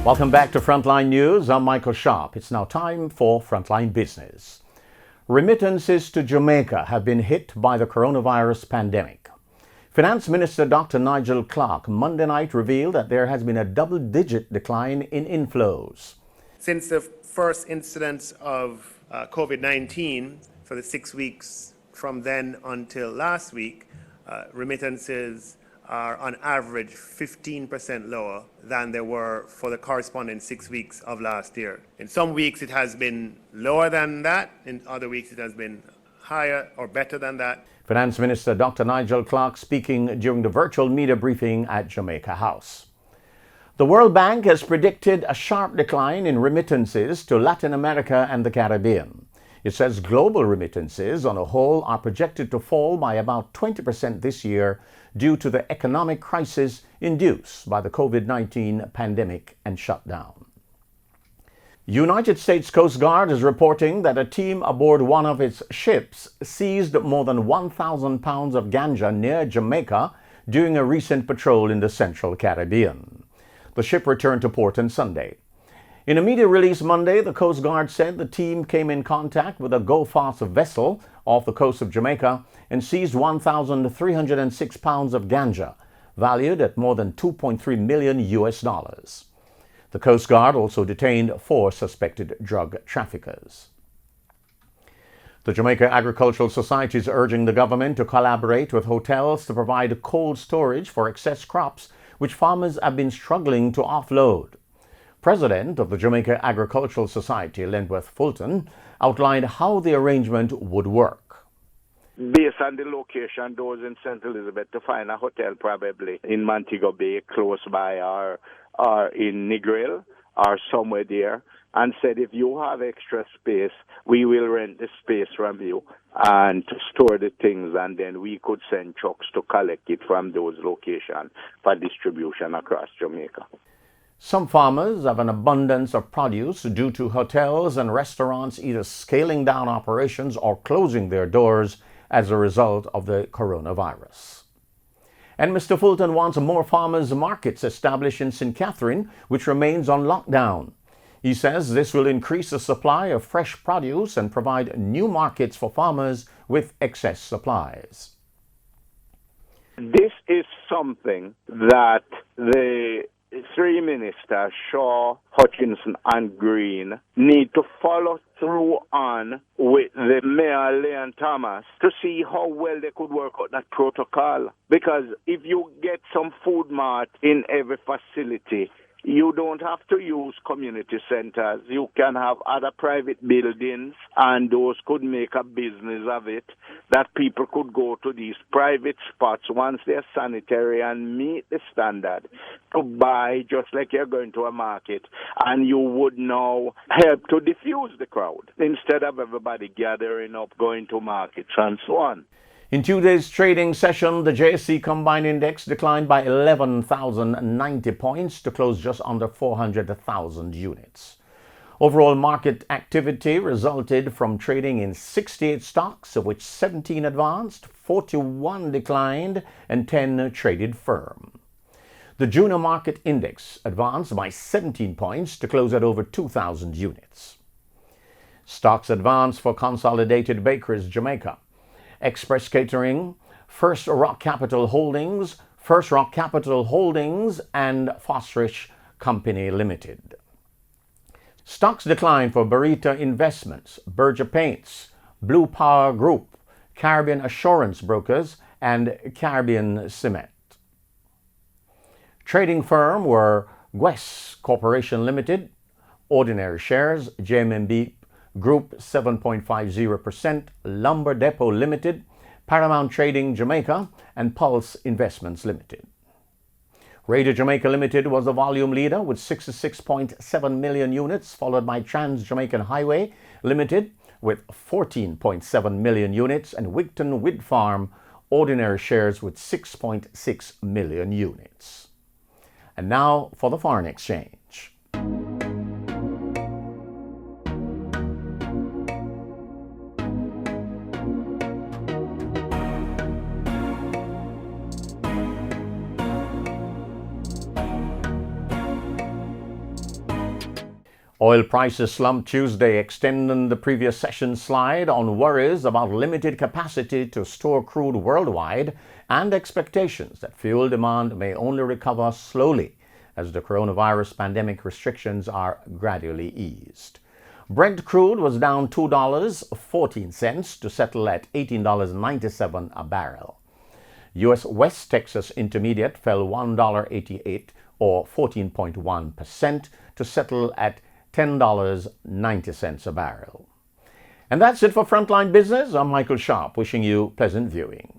Welcome back to Frontline News. I'm Michael Sharp. It's now time for Frontline Business. Remittances to Jamaica have been hit by the coronavirus pandemic. Finance Minister Dr. Nigel Clark Monday night revealed that there has been a double-digit decline in inflows. Since the first incidence of COVID-19 for the 6 weeks from then until last week, remittances are on average 15% lower than they were for the corresponding 6 weeks of last year. In some weeks it has been lower than that, in other weeks it has been higher or better than that. Finance Minister Dr. Nigel Clark speaking during the virtual media briefing at Jamaica House. The World Bank has predicted a sharp decline in remittances to Latin America and the Caribbean. It says global remittances on a whole are projected to fall by about 20% this year due to the economic crisis induced by the COVID-19 pandemic and shutdown. United States Coast Guard is reporting that a team aboard one of its ships seized more than 1,000 pounds of ganja near Jamaica during a recent patrol in the Central Caribbean. The ship returned to port on Sunday. In a media release Monday, the Coast Guard said the team came in contact with a go-fast vessel off the coast of Jamaica and seized 1,306 pounds of ganja, valued at more than $2.3 million US. The Coast Guard also detained 4 suspected drug traffickers. The Jamaica Agricultural Society is urging the government to collaborate with hotels to provide cold storage for excess crops, which farmers have been struggling to offload. President of the Jamaica Agricultural Society, Lentworth Fulton, outlined how the arrangement would work. Based on the location, those in St. Elizabeth, to find a hotel probably in Montego Bay, close by, or in Negril, or somewhere there, and said, if you have extra space, we will rent the space from you and to store the things, and then we could send trucks to collect it from those locations for distribution across Jamaica. Some farmers have an abundance of produce due to hotels and restaurants either scaling down operations or closing their doors as a result of the coronavirus. And Mr. Fulton wants more farmers' markets established in St. Catherine, which remains on lockdown. He says this will increase the supply of fresh produce and provide new markets for farmers with excess supplies. This is something that the 3 ministers, Shaw, Hutchinson and Green, need to follow through on with the Mayor, Leon Thomas, to see how well they could work out that protocol. Because if you get some food mart in every facility, you don't have to use community centers. You can have other private buildings, and those could make a business of it, that people could go to these private spots once they're sanitary and meet the standard to buy, just like you're going to a market, and you would now help to diffuse the crowd instead of everybody gathering up, going to markets and so on. In 2 days trading session, the JSE Combined Index declined by 11,090 points to close just under 400,000 units. Overall market activity resulted from trading in 68 stocks, of which 17 advanced, 41 declined, and 10 traded firm. The junior market index advanced by 17 points to close at over 2,000 units. Stocks advanced for Consolidated Bakeries Jamaica, Express Catering, First Rock Capital Holdings, and Fosrich Company Limited. Stocks declined for Barita Investments, Berger Paints, Blue Power Group, Caribbean Assurance Brokers, and Caribbean Cement. Trading firm were Guess Corporation Limited, ordinary shares, JMB Group 7.50%, Lumber Depot Limited, Paramount Trading Jamaica, and Pulse Investments Limited. Radio Jamaica Limited was the volume leader with 66.7 million units, followed by Trans Jamaican Highway Limited with 14.7 million units, and Wigton Wind Farm ordinary shares with 6.6 million units. And now for the foreign exchange. Oil prices slumped Tuesday, extending the previous session's slide on worries about limited capacity to store crude worldwide and expectations that fuel demand may only recover slowly as the coronavirus pandemic restrictions are gradually eased. Brent crude was down $2.14 to settle at $18.97 a barrel. U.S. West Texas Intermediate fell $1.88 or 14.1% to settle at $10.90 a barrel. And that's it for Frontline Business. I'm Michael Sharp, wishing you pleasant viewing.